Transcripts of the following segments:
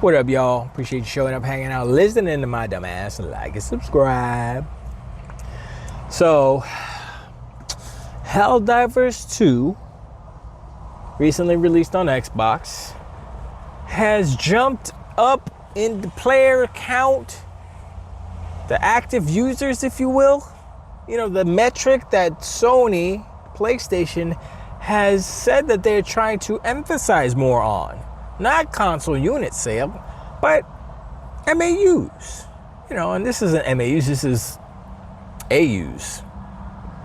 What up, y'all? Appreciate you showing up, hanging out, listening to my dumb ass. Like and subscribe. So, Helldivers 2, recently released on Xbox, has jumped up in the player count, the active users, if you will. You know, the metric that Sony, PlayStation, has said that they're trying to emphasize more on. Not console unit sale, but MAUs. You know, and this isn't MAUs, this is AUs.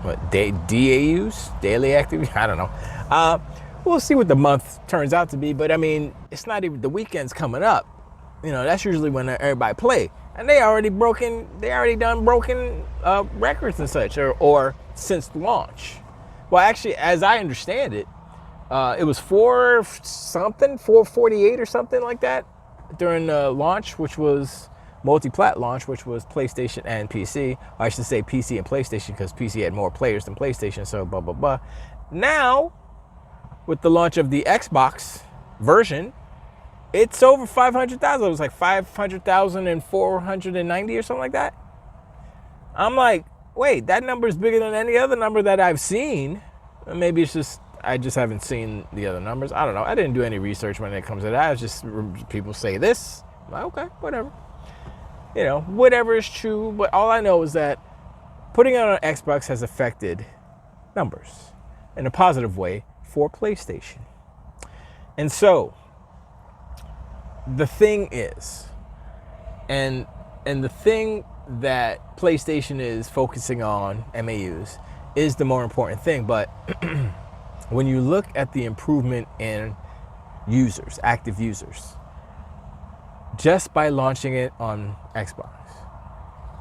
What, DAUs? Daily active? I don't know. We'll see what the month turns out to be, but I mean, it's not even, the weekend's coming up. You know, that's usually when everybody play. And they already done broken records and such, or since launch. Well, actually, as I understand it, it was 448 or something like that during the launch, which was multi-plat launch, which was PlayStation and PC. I should say PC and PlayStation because PC had more players than PlayStation, so blah, blah, blah. Now, with the launch of the Xbox version, it's over 500,000. It was like 500,490 or something like that. I'm like, wait, that number is bigger than any other number that I've seen. Maybe it's just, I just haven't seen the other numbers. I don't know. I didn't do any research when it comes to that. It's just people say this. I'm like, okay, whatever. You know, whatever is true. But all I know is that putting it on Xbox has affected numbers in a positive way for PlayStation. And so, the thing is, and the thing that PlayStation is focusing on, MAUs, is the more important thing. But when you look at the improvement in users, active users, just by launching it on Xbox,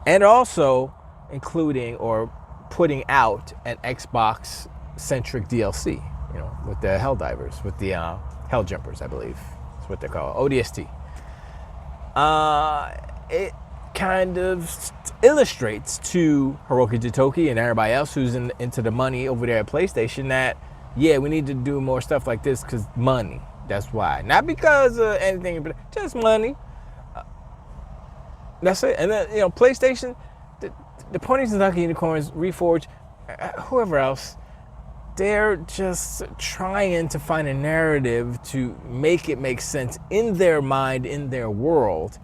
and also including or putting out an Xbox-centric DLC, you know, with the Helldivers, with the Hell Jumpers, I believe. What they call ODST. It kind of illustrates to Hiroki Totoki and everybody else who's into the money over there at PlayStation that, yeah, we need to do more stuff like this because money. That's why. Not because of anything, but just money. That's it. And then, you know, PlayStation, the Ponies and Donkey Unicorns, Reforge, whoever else, they're just trying to find a narrative to make it make sense in their mind, in their world,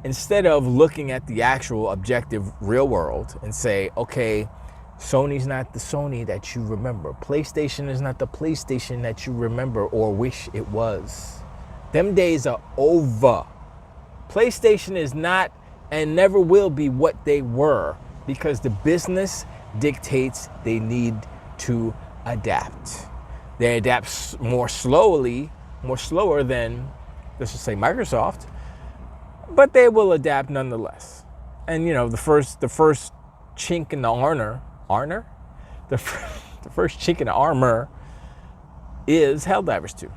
instead of looking at the actual objective real world and say, okay, Sony's not the Sony that you remember. PlayStation is not the PlayStation that you remember or wish it was. Them days are over. PlayStation is not and never will be what they were because the business dictates they need to adapt. They adapt more slower than, let's just say, Microsoft, but they will adapt nonetheless. And you know, the first chink in the the first chink in the armor is Helldivers 2,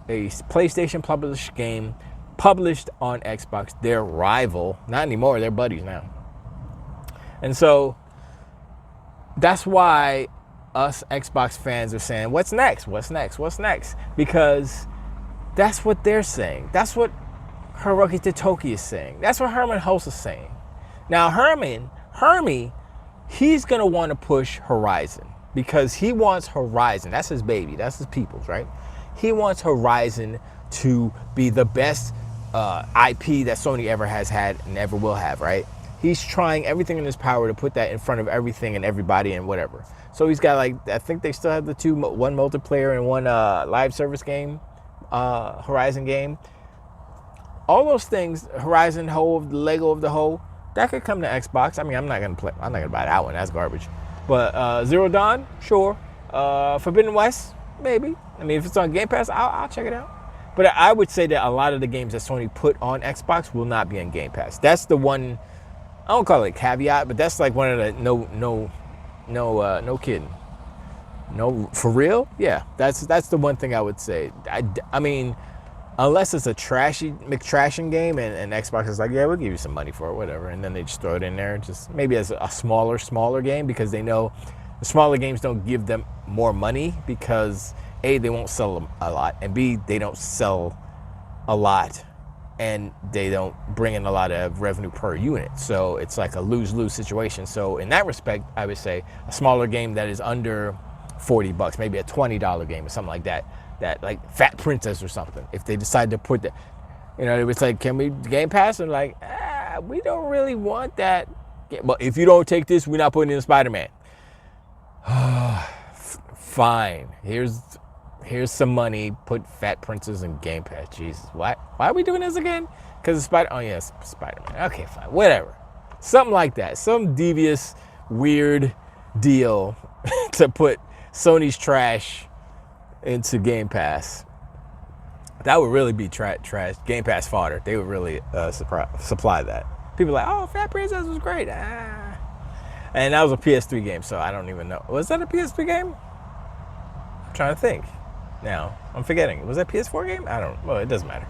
a PlayStation published game published on Xbox, their rival. Not anymore, they're buddies now. And so that's why us Xbox fans are saying, what's next? What's next? What's next? Because that's what they're saying. That's what Hiroki Totoki is saying. That's what Herman Hulse is saying. Now, Hermie, he's going to want to push Horizon because he wants Horizon. That's his baby. That's his people's, right? He wants Horizon to be the best IP that Sony ever has had and ever will have, right? He's trying everything in his power to put that in front of everything and everybody and whatever. So he's got, like, I think they still have the one multiplayer and one live service game, Horizon game. All those things, Horizon Hole, the Lego of the Hole, that could come to Xbox. I mean, I'm not gonna buy that one. That's garbage. But Zero Dawn, sure. Forbidden West, maybe. I mean, if it's on Game Pass, I'll check it out. But I would say that a lot of the games that Sony put on Xbox will not be on Game Pass. That's the one. I don't call it a caveat, but that's like one of the no kidding. No, for real? Yeah, that's the one thing I would say. I mean, unless it's a McTrashing game and Xbox is like, yeah, we'll give you some money for it, whatever. And then they just throw it in there, just maybe as a smaller game because they know the smaller games don't give them more money because A, they won't sell them a lot, and B, they don't sell a lot and they don't bring in a lot of revenue per unit. So it's like a lose-lose situation. So in that respect, I would say a smaller game that is under $40, maybe a $20 game or something like that, that like Fat Princess or something, if they decide to put that, you know, it was like, can we Game Pass? And like, we don't really want that. But if you don't take this, we're not putting in Spider-Man. Fine. Here's some money. Put Fat Princess in Game Pass. Jesus, why are we doing this again? Because of Spider. Oh yes, Spider-Man. Okay, fine. Whatever. Something like that. Some devious, weird deal to put Sony's trash into Game Pass. That would really be trash. Game Pass fodder. They would really supply that. People are like, oh, Fat Princess was great. And that was a PS3 game, so I don't even know. Was that a PS3 game? I'm trying to think. Now I'm forgetting. Was that a PS4 game? I don't. Well, it doesn't matter.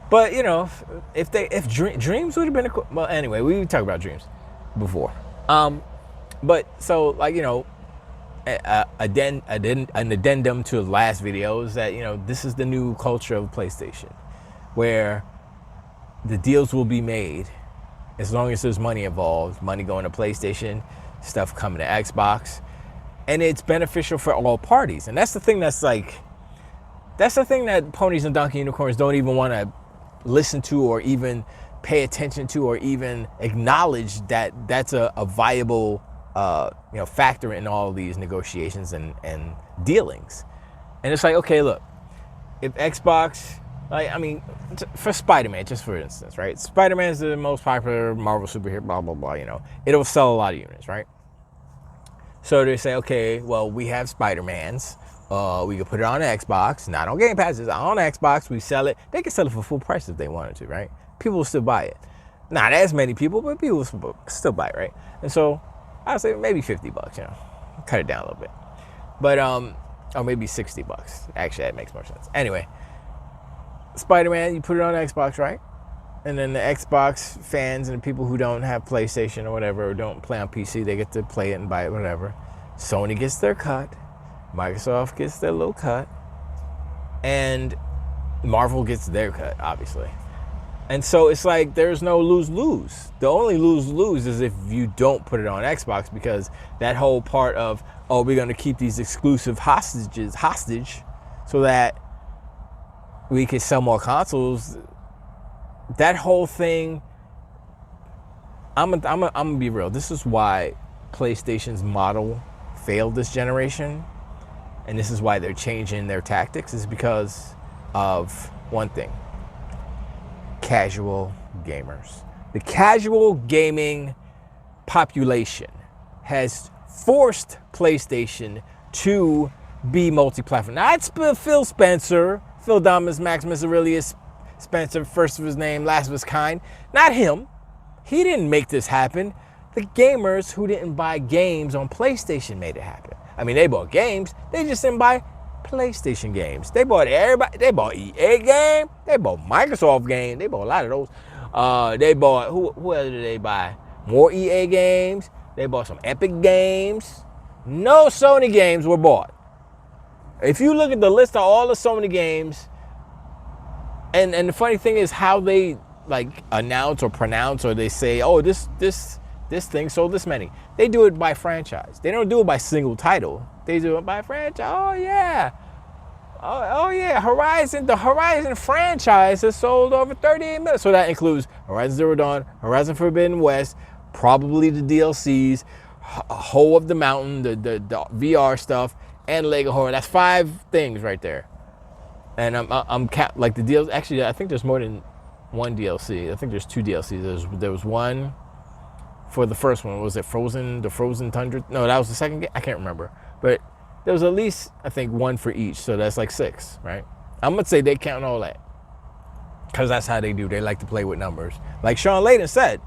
But you know, if Dreams would have been well. Anyway, we talked about Dreams before. But so like, you know, an addendum to the last video is that, you know, this is the new culture of PlayStation, where the deals will be made as long as there's money involved, money going to PlayStation, stuff coming to Xbox, and it's beneficial for all parties. And that's the thing that's the thing that Ponies and Donkey Unicorns don't even want to listen to or even pay attention to or even acknowledge that that's a viable you know, factor in all of these negotiations and dealings. And it's like, okay, look, if Xbox, like, I mean, for Spider-Man, just for instance, right? Spider-Man is the most popular Marvel superhero, blah, blah, blah, you know. It'll sell a lot of units, right? So they say, okay, well, we have Spider-Mans. We can put it on Xbox, not on Game Pass, it's on Xbox. We sell it. They can sell it for full price if they wanted to, right? People will still buy it. Not as many people, but people will still buy it, right? And so I'd say maybe $50, you know, cut it down a little bit. But, or maybe $60. Actually, that makes more sense. Anyway, Spider-Man, you put it on Xbox, right? And then the Xbox fans and the people who don't have PlayStation or whatever, or don't play on PC, they get to play it and buy it, whatever. Sony gets their cut. Microsoft gets their little cut. And Marvel gets their cut, obviously. And so it's like there's no lose-lose. The only lose-lose is if you don't put it on Xbox, because that whole part of, oh, we're going to keep these exclusive hostage so that we can sell more consoles. That whole thing, I'm gonna be real. This is why PlayStation's model failed this generation, and this is why they're changing their tactics, is because of one thing: casual gamers. The casual gaming population has forced PlayStation to be multi-platform. Now, it's Phil Spencer, Phil Dominus Maximus Aurelius Spencer, first of his name, last of his kind. Not him. He didn't make this happen. The gamers who didn't buy games on PlayStation made it happen. I mean, they bought games. They just didn't buy PlayStation games. They bought everybody. They bought EA game. They bought Microsoft game. They bought a lot of those. They bought, who else did they buy? More EA games. They bought some Epic games. No Sony games were bought. If you look at the list of all the Sony games, and the funny thing is how they like announce or pronounce, or they say, oh, this thing sold this many. They do it by franchise. They don't do it by single title. They do it by franchise. Oh yeah. Oh yeah. The Horizon franchise has sold over 38 million. So that includes Horizon Zero Dawn, Horizon Forbidden West, probably the DLCs, Whole of the Mountain, the VR stuff, and Lego Horror. That's 5 things right there. And I'm like the deals. Actually, I think there's more than one DLC. I think there's 2 DLCs. There was one for the first one. Was it Frozen? The Frozen Tundra? No, that was the second game. I can't remember. But there was at least, I think, 1 for each. So that's like 6, right? I'm gonna say they count all that, because that's how they do. They like to play with numbers. Like Sean Layden said,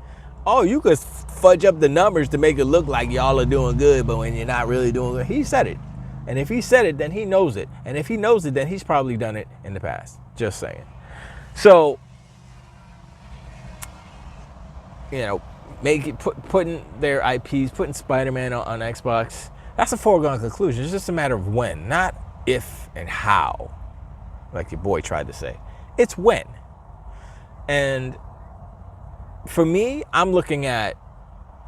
oh, you could fudge up the numbers to make it look like y'all are doing good, but when you're not really doing good. He said it. And if he said it, then he knows it. And if he knows it, then he's probably done it in the past. Just saying. So, you know, putting their IPs, putting Spider-Man on Xbox, that's a foregone conclusion. It's just a matter of when, not if and how, like your boy tried to say. It's when. And for me, I'm looking at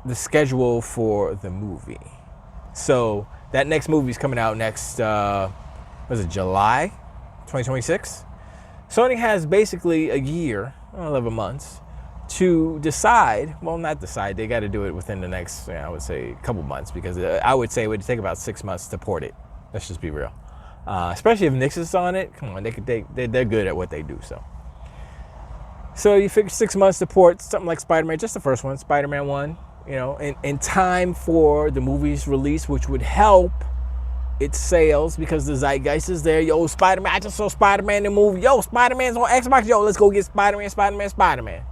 the schedule for the movie. So that next movie's coming out next, was it July 2026? Sony has basically a year, 11 months, to decide. Well, not decide. They got to do it within the next, I would say, a couple months, because I would say it would take about 6 months to port it. Let's just be real. Especially if Nix is on it. Come on, they're good at what they do. So you figure 6 months to port something like Spider-Man, just the first one, Spider-Man 1, in time for the movie's release, which would help its sales because the zeitgeist is there. Yo, Spider-Man, I just saw Spider-Man in the movie. Yo, Spider-Man's on Xbox. Yo, let's go get Spider-Man.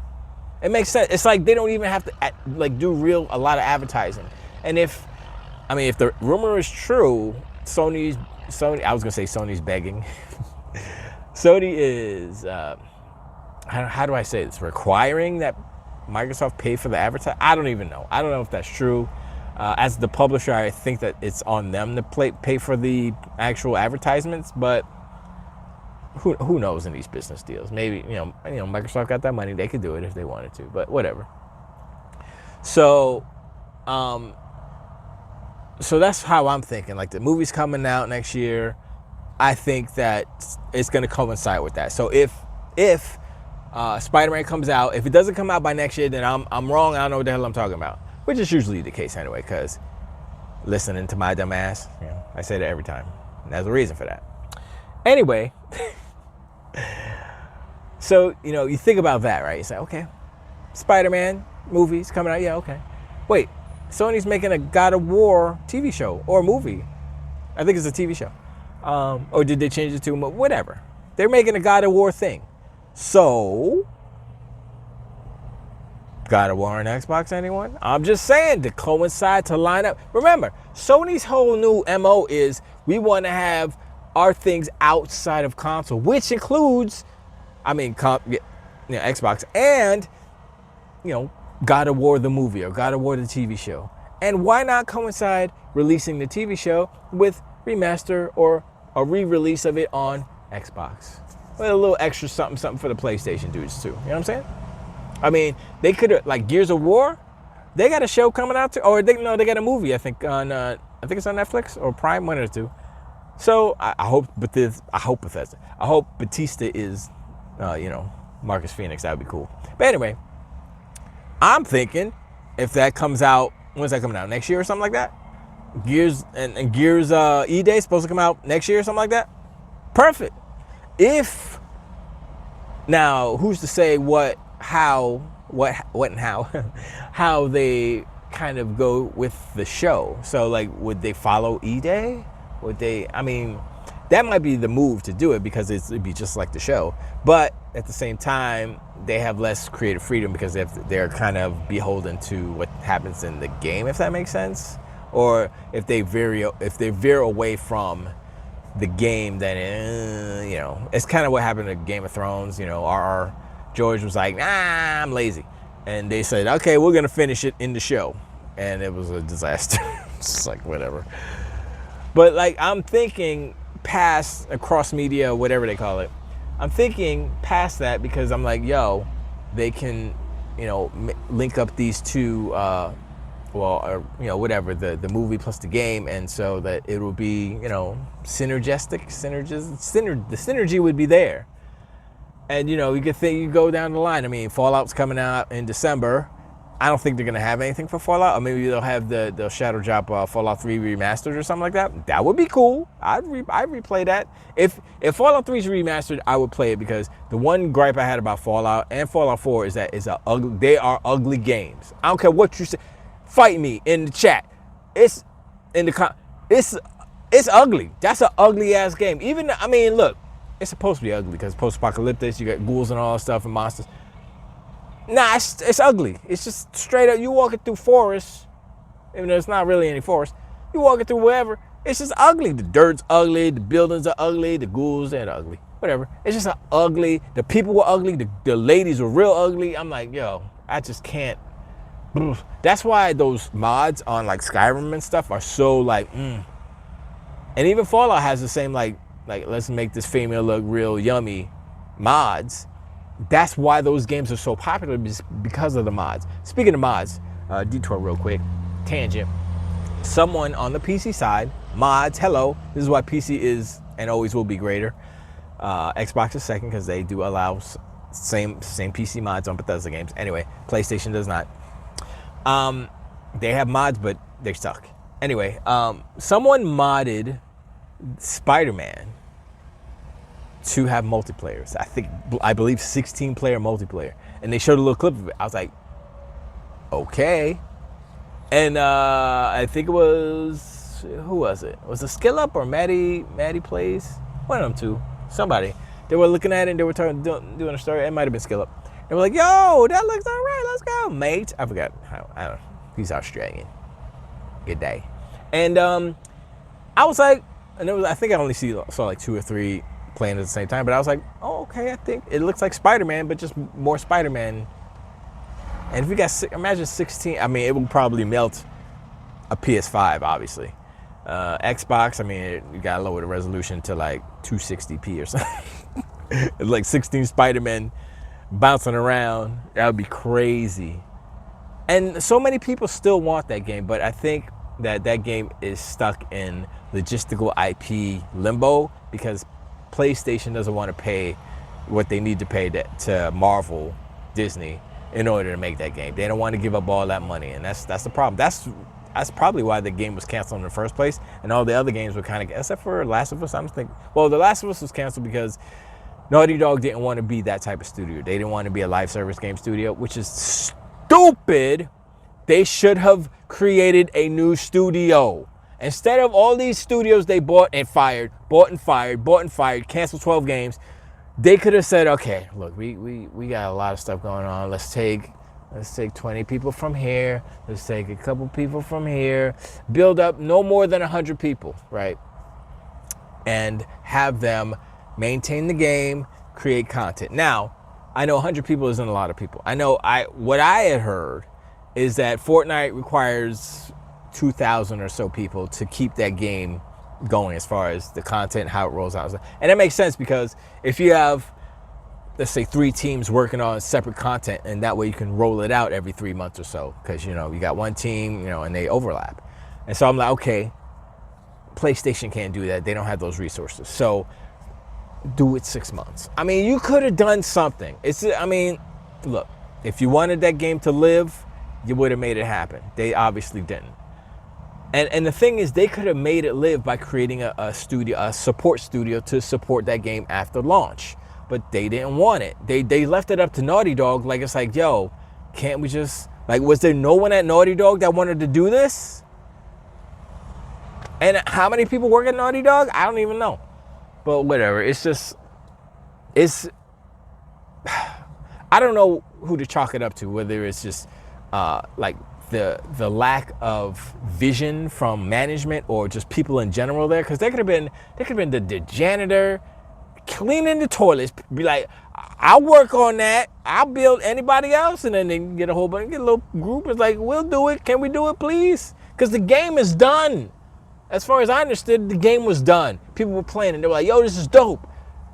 It makes sense. It's like they don't even have to do a lot of advertising. And if the rumor is true, Sony, I was gonna say Sony's begging. Sony is, how do I say this? Requiring that Microsoft pay for the advertising? I don't even know. I don't know if that's true. As the publisher, I think that it's on them to pay for the actual advertisements, but who knows in these business deals? Maybe, Microsoft got that money. They could do it if they wanted to, but whatever. So that's how I'm thinking. Like, the movie's coming out next year. I think that it's going to coincide with that. So if Spider-Man comes out, if it doesn't come out by next year, then I'm wrong. I don't know what the hell I'm talking about. Which is usually the case anyway, because listening to my dumb ass, I say that every time. And there's a reason for that. Anyway, so, you think about that, right? You say, okay, Spider-Man movie's coming out. Yeah, okay. Wait, Sony's making a God of War TV show or movie. I think it's a TV show. Or did they change it to whatever? They're making a God of War thing. So, God of War on Xbox, anyone? I'm just saying, to coincide, to line up. Remember, Sony's whole new MO is we want to have our things outside of console, which includes, Xbox and, God of War the movie or God of War the TV show. And why not coincide releasing the TV show with remaster or a re-release of it on Xbox? With a little extra something for the PlayStation dudes too. You know what I'm saying? They could have, like Gears of War, they got a show coming out too, or they got a movie. I think it's on Netflix or Prime, one of the two. So I hope Bethesda. I hope Batista is, Marcus Phoenix. That would be cool. But anyway, I'm thinking if that comes out, when's that coming out? Next year or something like that? Gears and Gears E-Day is supposed to come out next year or something like that. Perfect. Now, who's to say how they kind of go with the show? So, like, would they follow E-Day? Would they? That might be the move to do it because it'd be just like the show. But at the same time, they have less creative freedom because they're kind of beholden to what happens in the game, if that makes sense. Or if they veer away from the game, then it's kind of what happened to Game of Thrones. R.R. George was like, nah, I'm lazy, and they said, okay, we're gonna finish it in the show, and it was a disaster. It's like, whatever. But like, I'm thinking past across media, whatever they call it. I'm thinking past that because I'm like, yo, they can, link up these two. Whatever, the movie plus the game, and so that it will be, synergistic, the synergy would be there. And, you go down the line. Fallout's coming out in December. I don't think they're going to have anything for Fallout, or maybe they'll have the Shadow Drop Fallout 3 remastered or something like that. That would be cool. I'd replay that. If Fallout 3 is remastered, I would play it, because the one gripe I had about Fallout and Fallout 4 is that they are ugly games. I don't care what you say. Fight me in the chat. It's ugly. That's an ugly ass game. Look, it's supposed to be ugly because post-apocalyptic. You got ghouls and all that stuff and monsters. Nah, it's ugly. It's just straight up. You walking through forests, even though it's not really any forest. You walking through wherever. It's just ugly. The dirt's ugly. The buildings are ugly. The ghouls, they're ugly. Whatever. It's just ugly. The people were ugly. The ladies were real ugly. I'm like, yo, I just can't. That's why those mods on like Skyrim and stuff are so like, And even Fallout has the same like let's make this female look real yummy mods. that's why those games are so popular, because of the mods. Speaking of mods, detour real quick, tangent. Someone on the PC side, mods, hello, this is why PC is and always will be greater. Xbox is second because they do allow same PC mods on Bethesda games. Anyway, PlayStation does not. They have mods, but they suck. Anyway, someone modded Spider-Man to have multiplayers. I believe 16-player multiplayer, and they showed a little clip of it. I was like, okay. And I think it was, who was it? Was it Skill Up or Maddie Plays? One of them two. Somebody. They were looking at it and they were doing a story. It might have been Skill Up. They were like, yo, that looks all right. Let's go, mate. I forgot how. I don't know. He's Australian. Good day. And I was like, and it was, I think I only saw like 2 or 3 playing at the same time, but I was like, oh, okay, I think it looks like Spider-Man, but just more Spider-Man. And if you got, imagine 16, I mean, it would probably melt a PS5, obviously. Xbox, I mean, you gotta lower the resolution to like 260p or something. It's like 16 Spider-Men bouncing around. That would be crazy. And so many people still want that game, but I think that game is stuck in logistical IP limbo because PlayStation doesn't want to pay what they need to pay to Marvel, Disney, in order to make that game. They don't want to give up all that money, and that's the problem. That's probably why the game was canceled in the first place, and all the other games were kind of, except for Last of Us, I'm thinking. Well, The Last of Us was canceled because Naughty Dog didn't want to be that type of studio. They didn't want to be a live service game studio, which is stupid. They should have created a new studio. Instead of all these studios they bought and fired, canceled 12 games, they could have said, okay, look, we got a lot of stuff going on. Let's take 20 people from here. Let's take a couple people from here. Build up no more than 100 people, right? And have them maintain the game, create content. Now, I know 100 people isn't a lot of people. I know what I had heard is that Fortnite requires 2,000 or so people to keep that game going as far as the content, how it rolls out. And that makes sense because if you have, let's say, 3 teams working on separate content, and that way you can roll it out every 3 months or so because, you know, you got one team, you know, and they overlap. And so I'm like, okay, PlayStation can't do that. They don't have those resources. So do it 6 months. I mean, you could have done something. Look, if you wanted that game to live, you would have made it happen. They obviously didn't. And the thing is, they could have made it live by creating a support studio to support that game after launch. But they didn't want it. They left it up to Naughty Dog. Like, it's like, yo, can't we just, like, was there no one at Naughty Dog that wanted to do this? And how many people work at Naughty Dog? I don't even know. But whatever. It's just, I don't know who to chalk it up to, whether it's just like the lack of vision from management or just people in general there, because they could have been the janitor cleaning the toilets, be like, I'll work on that, I'll build anybody else, and then they get a little group. It's like, we'll do it, can we do it please? Because the game is done. As far as I understood, the game was done. People were playing and they were like, yo, this is dope.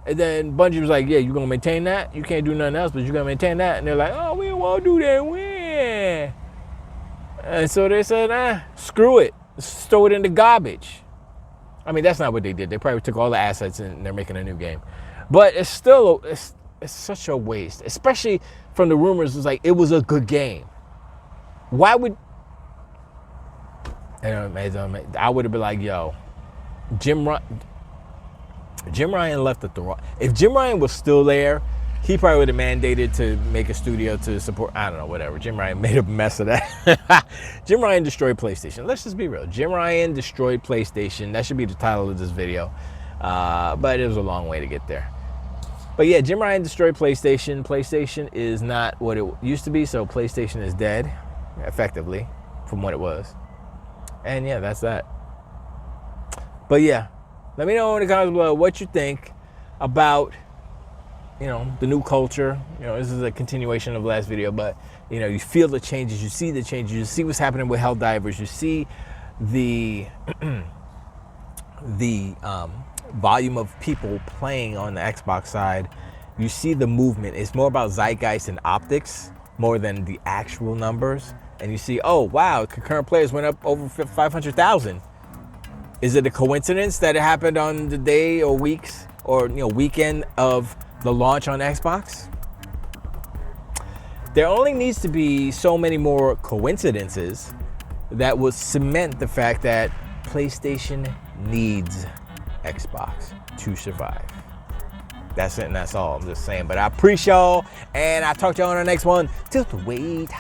And then Bungie was like, yeah, you gonna maintain that? You can't do nothing else, but you're gonna maintain that. And they're like, oh, we won't do that. And so they said, screw it. Let's throw it in the garbage. I mean, that's not what they did. They probably took all the assets and they're making a new game. But it's still, it's such a waste. Especially from the rumors, it's like, it was a good game. Why would, I would have been like, yo, Jim Ryan left at the wrong. If Jim Ryan was still there, he probably would have mandated to make a studio to support, I don't know, whatever. Jim Ryan made a mess of that. Jim Ryan destroyed PlayStation. Let's just be real. Jim Ryan destroyed PlayStation. That should be the title of this video. But it was a long way to get there. But yeah, Jim Ryan destroyed PlayStation. PlayStation is not what it used to be, so PlayStation is dead, effectively, from what it was. And yeah, that's that. But yeah, let me know in the comments below what you think about, you know, the new culture. You know, this is a continuation of the last video, but, you know, you feel the changes, you see the changes, you see what's happening with Helldivers, you see the volume of people playing on the Xbox side, you see the movement. It's more about zeitgeist and optics more than the actual numbers. And you see, oh wow, concurrent players went up over 500,000. Is it a coincidence that it happened on the day or weeks or weekend of the launch on Xbox? There only needs to be so many more coincidences that would cement the fact that PlayStation needs Xbox to survive. That's it and that's all. I'm just saying. But I appreciate y'all, and I'll talk to y'all on the next one. Till the wait.